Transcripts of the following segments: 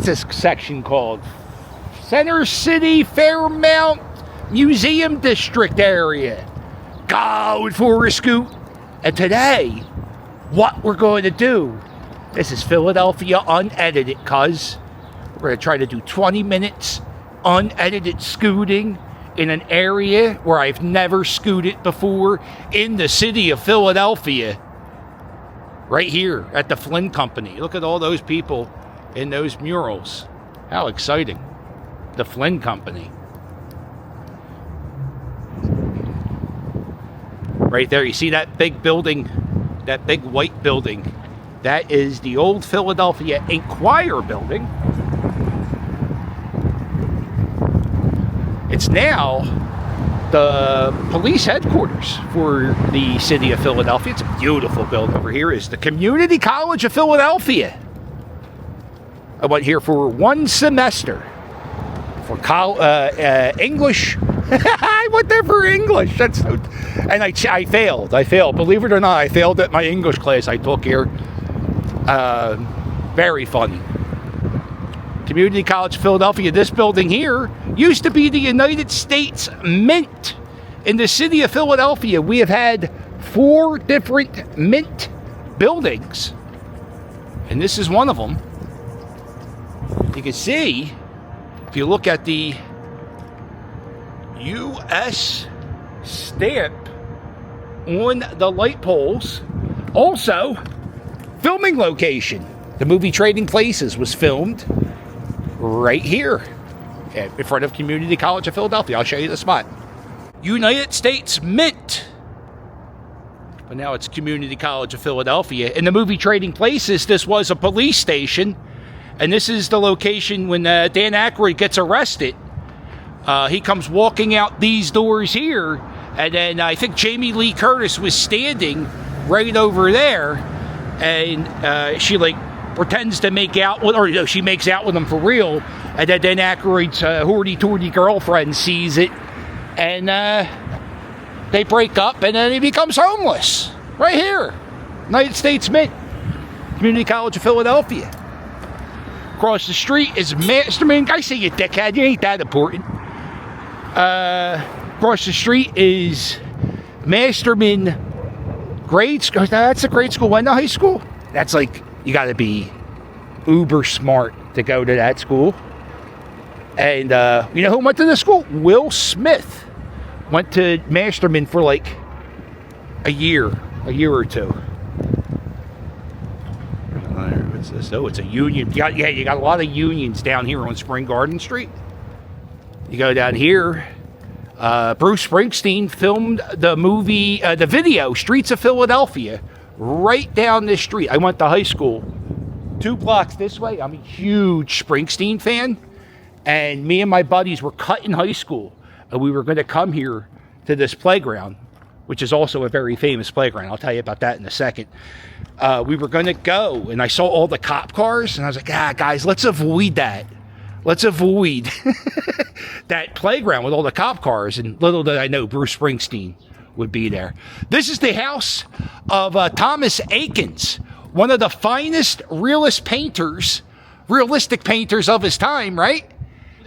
what's this section called? Center City, Fairmount Museum District area. Going for a scoot. And today, what we're going to do, this is Philadelphia unedited, cuz we're going to try to do 20 minutes unedited scooting in an area where I've never scooted before in the city of Philadelphia. Right here at the Flynn Company. Look at all those people in those murals. How exciting. The Flynn Company. Right there, you see that big building, that big white building? That is the old Philadelphia Inquirer building. It's now the police headquarters for the city of Philadelphia. It's a beautiful building. Over here is the Community College of Philadelphia. I went here for one semester for English. I went there for English. And I failed. Believe it or not, I failed at my English class I took here. Very funny. Community College of Philadelphia. This building here used to be the United States Mint. In the city of Philadelphia, we have had 4 different mint buildings. And this is one of them. You can see, if you look at the U.S. stamp on the light poles. Also, filming location. The movie Trading Places was filmed right here in front of Community College of Philadelphia. I'll show you the spot. United States Mint. But now it's Community College of Philadelphia. In the movie Trading Places, this was a police station. And this is the location when Dan Aykroyd gets arrested. He comes walking out these doors here, and then I think Jamie Lee Curtis was standing right over there, and she pretends to make out with, or she makes out with him for real, and then Dan Aykroyd's hoity-toity girlfriend sees it, and they break up, and then he becomes homeless right here, United States Mint, Community College of Philadelphia. Across the street is Masterman. I say you dickhead, you ain't that important. Across the street is Masterman grade school. That's a grade school. When the high school? That's you got to be uber smart to go to that school. And you know who went to the school? Will Smith went to Masterman for a year or two. What's this? Oh, it's a union. You got a lot of unions down here on Spring Garden Street. You go down here. Bruce Springsteen filmed the movie, the video, Streets of Philadelphia, right down this street. I went to high school 2 blocks this way. I'm a huge Springsteen fan. And me and my buddies were cut in high school. And we were going to come here to this playground, which is also a very famous playground. I'll tell you about that in a second. We were going to go, and I saw all the cop cars, and I was like, guys, let's avoid that. Let's avoid that playground with all the cop cars. And little did I know Bruce Springsteen would be there. This is the house of Thomas Eakins, one of the finest realistic painters of his time, right?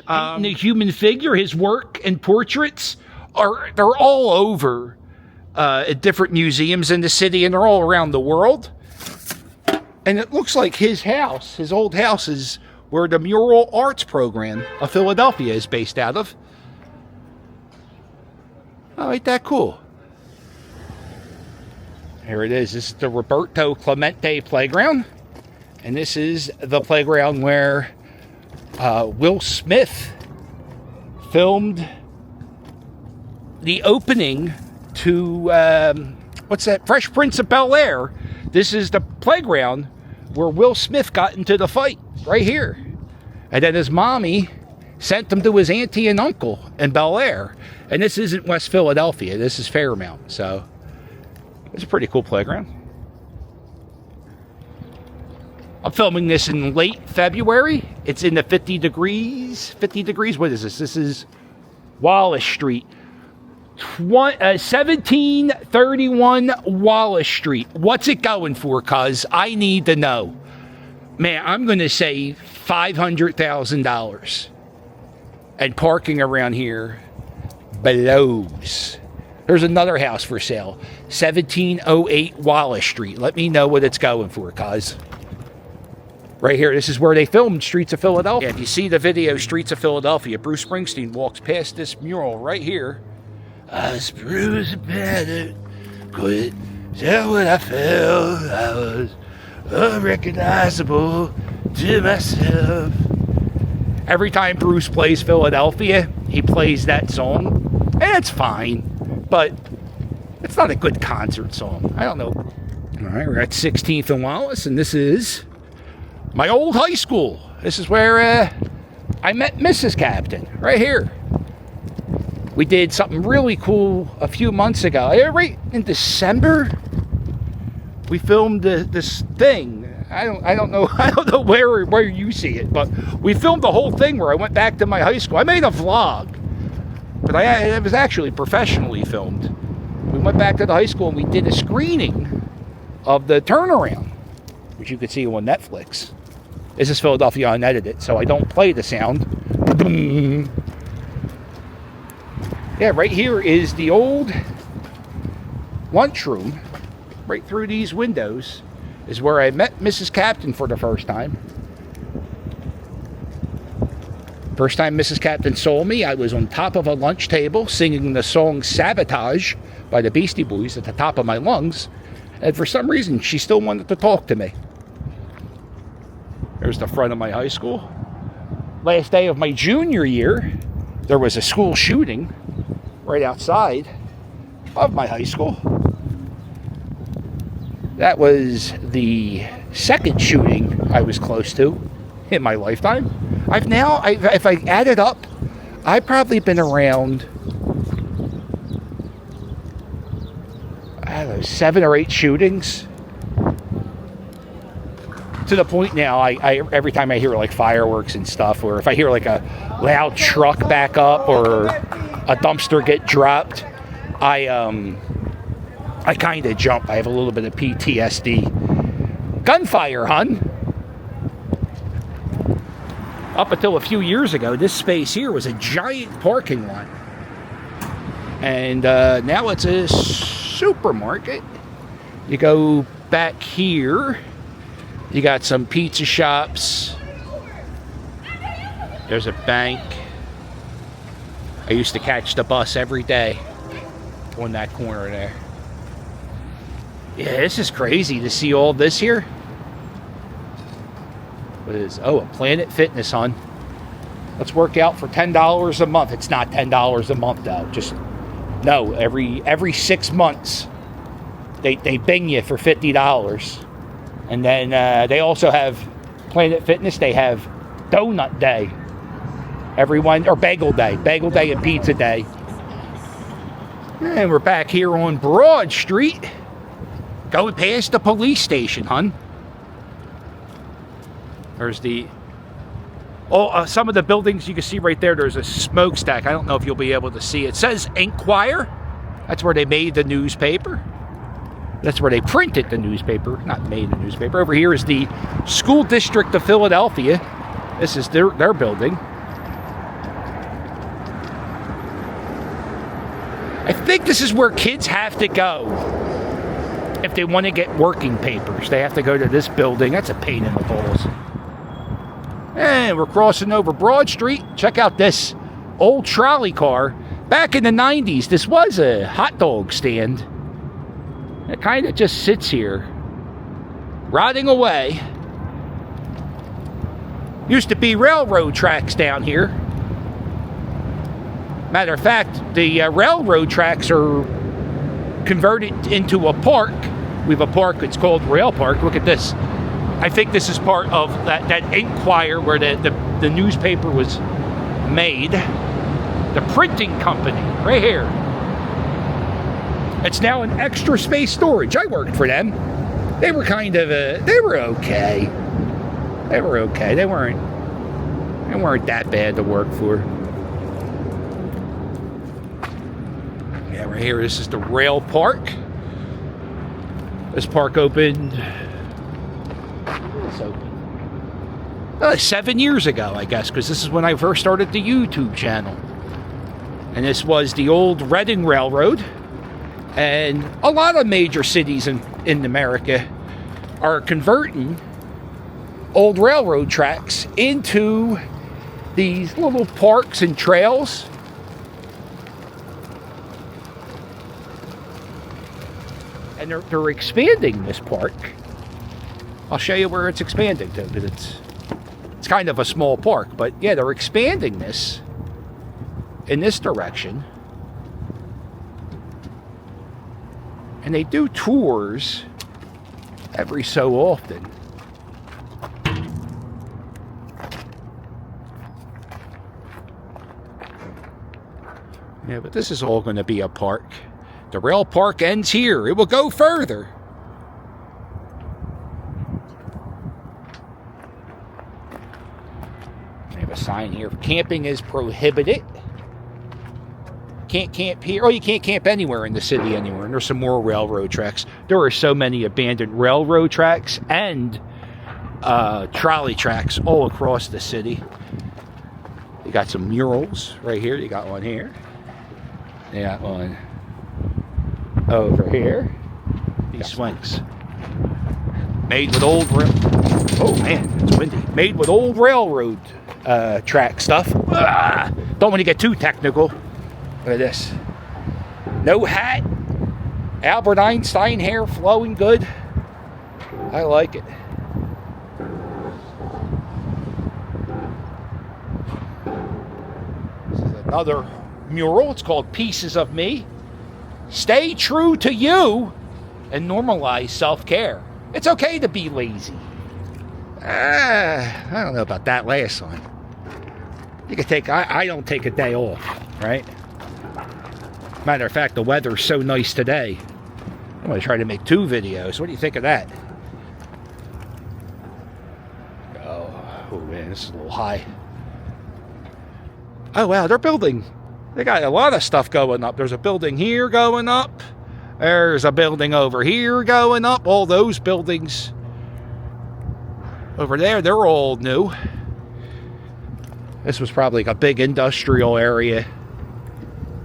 The human figure, his work and portraits, they're all over at different museums in the city, and they're all around the world. And it looks like his house, his old house, is where the Mural Arts program of Philadelphia is based out of. Oh, ain't that cool? Here it is. This is the Roberto Clemente playground. And this is the playground where Will Smith filmed the opening to, what's that? Fresh Prince of Bel-Air. This is the playground where Will Smith got into the fight, right here. And then his mommy sent him to his auntie and uncle in Bel-Air. And this isn't West Philadelphia. This is Fairmount. So it's a pretty cool playground. I'm filming this in late February. It's in the 50 degrees. What is this? This is Wallace Street. 1731 Wallace Street. What's it going for, cuz? I need to know. Man, I'm going to say $500,000. And parking around here blows. There's another house for sale. 1708 Wallace Street. Let me know what it's going for, cuz. Right here, this is where they filmed Streets of Philadelphia. If you see the video Streets of Philadelphia, Bruce Springsteen walks past this mural right here. I was bruised and battered, couldn't tell what I felt. I was unrecognizable to myself. Every time Bruce plays Philadelphia, he plays that song. And it's fine, but it's not a good concert song. I don't know. All right, we're at 16th and Wallace, and this is my old high school. This is where I met Mrs. Captain, right here. We did something really cool a few months ago. Right in December, we filmed this thing. I don't know where you see it, but we filmed the whole thing where I went back to my high school. I made a vlog, but it was actually professionally filmed. We went back to the high school and we did a screening of the turnaround, which you could see on Netflix. This is Philadelphia Unedited, so I don't play the sound. Yeah, right here is the old lunchroom. Right through these windows is where I met Mrs. Captain for the first time. First time Mrs. Captain saw me, I was on top of a lunch table singing the song Sabotage by the Beastie Boys at the top of my lungs. And for some reason, she still wanted to talk to me. There's the front of my high school. Last day of my junior year, there was a school shooting right outside of my high school. That was the second shooting I was close to in my lifetime. If I add it up, I've probably been around, I don't know, 7 or 8 shootings. To the point now, I every time I hear like fireworks and stuff, or if I hear like a loud truck back up or a dumpster get dropped, I kind of jump. I have a little bit of PTSD. Gunfire, hun. Up until a few years ago, this space here was a giant parking lot. And now it's a supermarket. You go back here, you got some pizza shops. There's a bank. I used to catch the bus every day on that corner there. Yeah, this is crazy to see all this here. What is, a Planet Fitness, hon. Let's work out for $10 a month. It's not $10 a month though. Just no, every 6 months they bing you for $50. And then they also have Planet Fitness, they have Donut Day. Or Bagel Day and Pizza Day. And we're back here on Broad Street. Going past the police station, hun. There's some of the buildings you can see right there. There's a smokestack. I don't know if you'll be able to see it. It says Inquirer. That's where they made the newspaper. That's where they printed the newspaper. Not made the newspaper. Over here is the School District of Philadelphia. This is their building. I think this is where kids have to go if they want to get working papers. They have to go to this building. That's a pain in the balls. And we're crossing over Broad Street. Check out this old trolley car. Back in the 90s, this was a hot dog stand. It kind of just sits here, rotting away. Used to be railroad tracks down here. Matter of fact, the railroad tracks are converted into a park. We have a park, it's called Rail Park. Look at this. I think this is part of that Inquirer where the newspaper was made. The printing company, right here. It's now an extra space storage. I worked for them. They were kind of they were okay. They were okay. They weren't that bad to work for. Yeah, right here, this is the Rail Park. This park opened. It's open. 7 years ago, I guess, because this is when I first started the YouTube channel. And this was the old Reading Railroad. And a lot of major cities in America are converting old railroad tracks into these little parks and trails. And they're expanding this park. I'll show you where it's expanding to, because it's kind of a small park. But yeah, they're expanding this in this direction. And they do tours every so often. Yeah, but this is all going to be a park. The rail park ends here. It will go further. They have a sign here. Camping is prohibited. Can't camp here. Oh, you can't camp anywhere in the city anymore. And there's some more railroad tracks. There are so many abandoned railroad tracks and trolley tracks all across the city. You got some murals right here. You got one here. You got one over here. These swings. Made with old oh man, it's windy. Made with old railroad track stuff. Don't want to get too technical. Look at this. No hat. Albert Einstein hair flowing good. I like it. This is another mural. It's called Pieces of Me. Stay true to you and normalize self-care. It's okay to be lazy. I don't know about that last one. You can take, I don't take a day off, right? Matter of fact, the weather's so nice today. I'm going to try to make 2 videos. What do you think of that? Oh man, this is a little high. Oh wow, they're building. They got a lot of stuff going up. There's a building here going up. There's a building over here going up. All those buildings over there, they're all new. This was probably like a big industrial area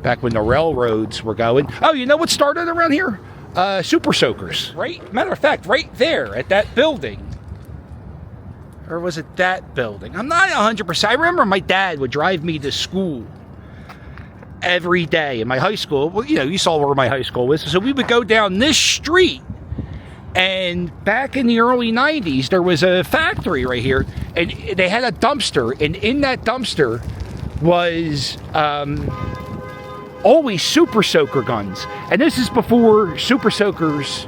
back when the railroads were going. Oh, you know what started around here? Super Soakers. Right? Matter of fact, right there at that building. Or was it that building? I'm not 100%. I remember my dad would drive me to school every day in my high school. Well, you know, you saw where my high school was. So we would go down this street. And back in the early 90s, there was a factory right here. And they had a dumpster. And in that dumpster was always Super Soaker guns. And this is before Super Soakers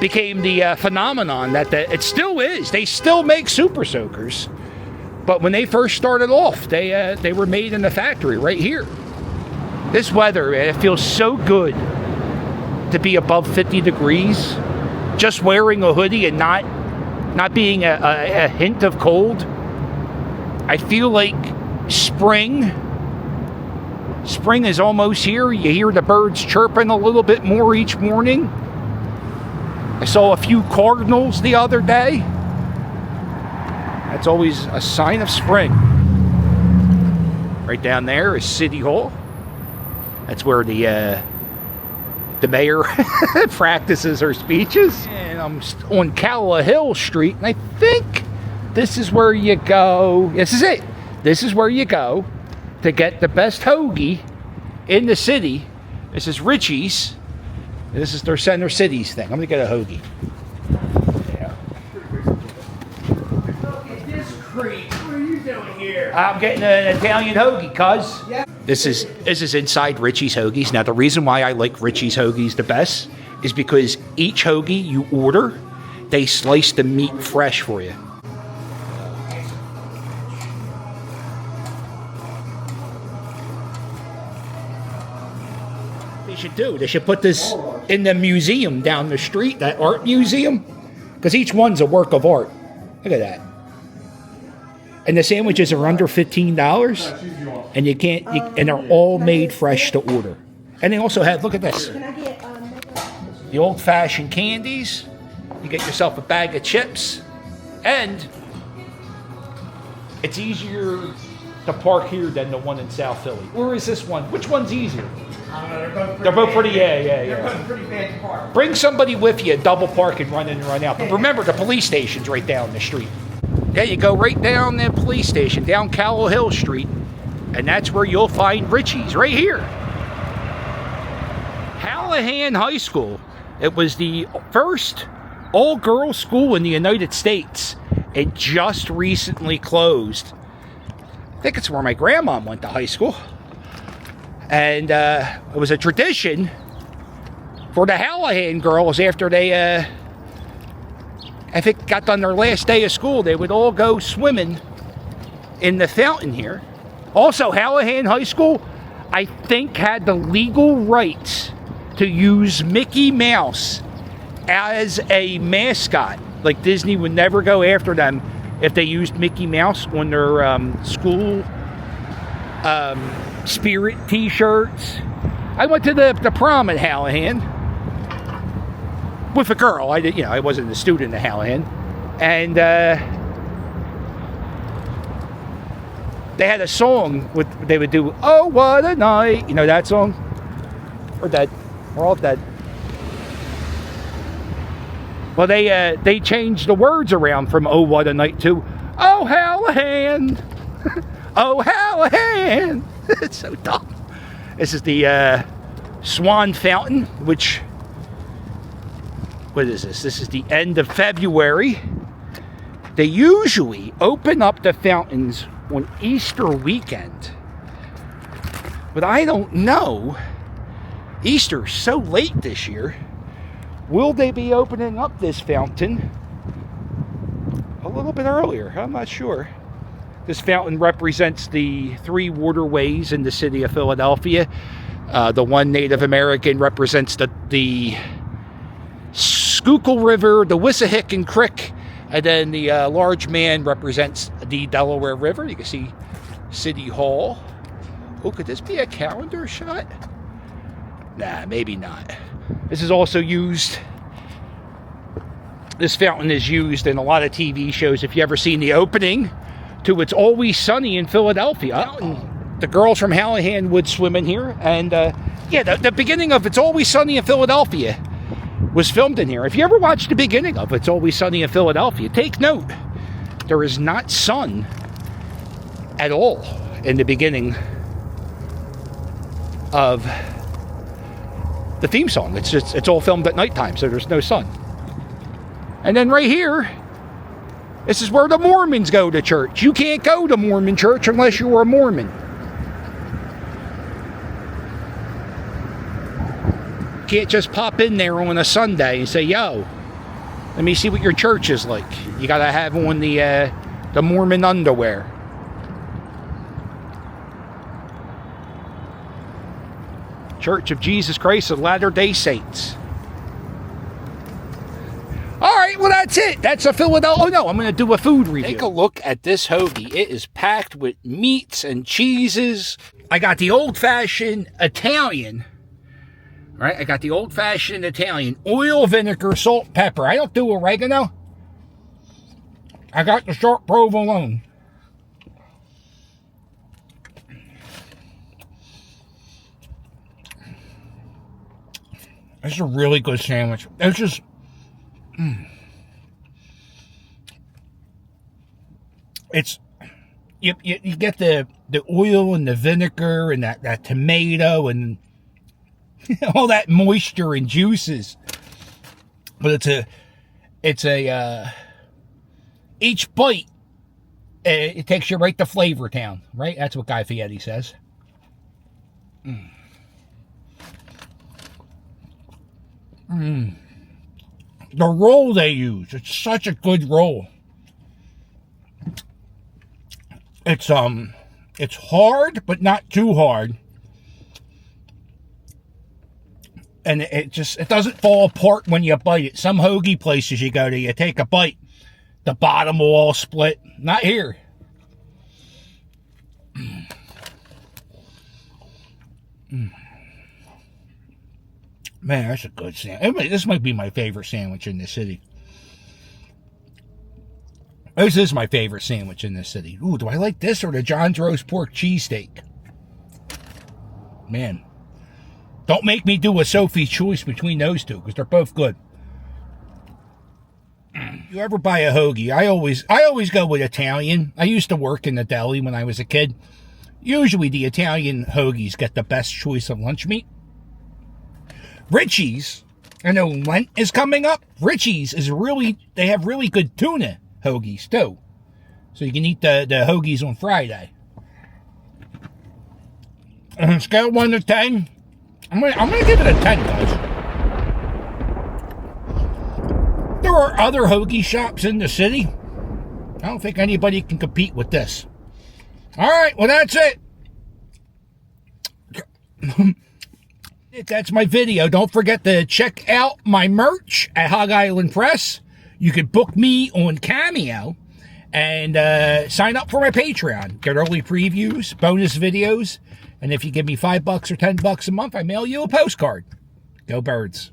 became the phenomenon that it still is. They still make Super Soakers. But when they first started off, they were made in the factory right here. This weather, man, it feels so good to be above 50 degrees. Just wearing a hoodie and not being a hint of cold. I feel like spring is almost here. You hear the birds chirping a little bit more each morning. I saw a few cardinals the other day. That's always a sign of spring. Right down there is City Hall. That's where the mayor practices her speeches. And I'm on Calla Street, and I think this is where you go. This is it. This is where you go to get the best hoagie in the city. This is Richie's. This is their Center Cities thing. I'm gonna get a hoagie. Yeah. Look at this creep. What are you doing here? I'm getting an Italian hoagie, cuz. Yeah. This is inside Richie's Hoagies. Now, the reason why I like Richie's Hoagies the best is because each hoagie you order, they slice the meat fresh for you. They should do. They should put this in the museum down the street, that art museum, because each one's a work of art. Look at that. And the sandwiches are under $15, and you can't. And they're all made fresh to order. And they also have. Look at this. The old-fashioned candies. You get yourself a bag of chips, and it's easier to park here than the one in South Philly. Or is this one? Which one's easier? They're both pretty bad. Yeah. They're both pretty bad to park. Bring somebody with you, double park and run in and run out. But remember, the police station's right down the street. Yeah, you go right down the police station, down Callow Hill Street, and that's where you'll find Richie's, right here. Hallahan High School. It was the first all-girls school in the United States. It just recently closed. I think it's where my grandma went to high school. And it was a tradition for the Hallahan girls after they, I think, got done their last day of school, they would all go swimming in the fountain here. Also, Hallahan High School, I think, had the legal rights to use Mickey Mouse as a mascot. Like, Disney would never go after them if they used Mickey Mouse on their school spirit t-shirts. I went to the prom at Hallahan with a girl. I wasn't a student at Hallahan, and they had a song they would do. Oh, what a night! You know that song? We're dead. We're all dead. Well, they changed the words around from "Oh, what a night" to "Oh, Hallahan." Oh, Hallahan. It's so dumb. This is the Swan fountain, which, what is this? This is the end of February. They usually open up the fountains on Easter weekend. But I don't know. Easter's so late this year. Will they be opening up this fountain a little bit earlier? I'm not sure. This fountain represents the three waterways in the city of Philadelphia. The one Native American represents the Schuylkill River, the Wissahickon Creek, and then the large man represents the Delaware River. You can see City Hall. Oh, could this be a calendar shot? Nah, maybe not. This is also used. This fountain is used in a lot of TV shows. If you ever seen the opening to It's Always Sunny in Philadelphia, the girls from Hallahan would swim in here. And the beginning of It's Always Sunny in Philadelphia was filmed in here. If you ever watched the beginning of It's Always Sunny in Philadelphia, take note, there is not sun at all in the beginning of the theme song. It's all filmed at nighttime, so there's no sun. And then right here, this is where the Mormons go to church. You can't go to Mormon church unless you're a Mormon. You can't just pop in there on a Sunday and say, yo, let me see what your church is like. You gotta have on the Mormon underwear. Church of Jesus Christ of Latter-day Saints. All right, well, that's it. That's a Philadelphia. Oh, no, I'm going to do a food review. Take a look at this hoagie. It is packed with meats and cheeses. I got the old-fashioned Italian. All right, I got the old-fashioned Italian. Oil, vinegar, salt, pepper. I don't do oregano. I got the sharp provolone. This is a really good sandwich. It's just... It's you get the oil and the vinegar and that tomato and all that moisture and juices, but it's a each bite it takes you right to Flavor Town, right? That's what Guy Fieri says. The roll they use, it's such a good roll. It's hard, but not too hard. And it doesn't fall apart when you bite it. Some hoagie places you go to, you take a bite, the bottom will all split. Not here. Man, that's a good sandwich. This might be my favorite sandwich in the city. This is my favorite sandwich in this city. Ooh, do I like this or the John's Roast Pork Cheesesteak? Man. Don't make me do a Sophie's Choice between those two, because they're both good. You ever buy a hoagie? I always go with Italian. I used to work in the deli when I was a kid. Usually the Italian hoagies get the best choice of lunch meat. Richie's, I know Lent is coming up. Richie's they have really good tuna hoagies too. So you can eat the hoagies on Friday. On a scale of 1 to 10, I'm gonna give it a 10, guys. There are other hoagie shops in the city. I don't think anybody can compete with this. All right, well, that's it. That's my video. Don't forget to check out my merch at Hog Island Press. You can book me on Cameo and sign up for my Patreon. Get early previews, bonus videos, and if you give me $5 or $10 a month, I mail you a postcard. Go Birds.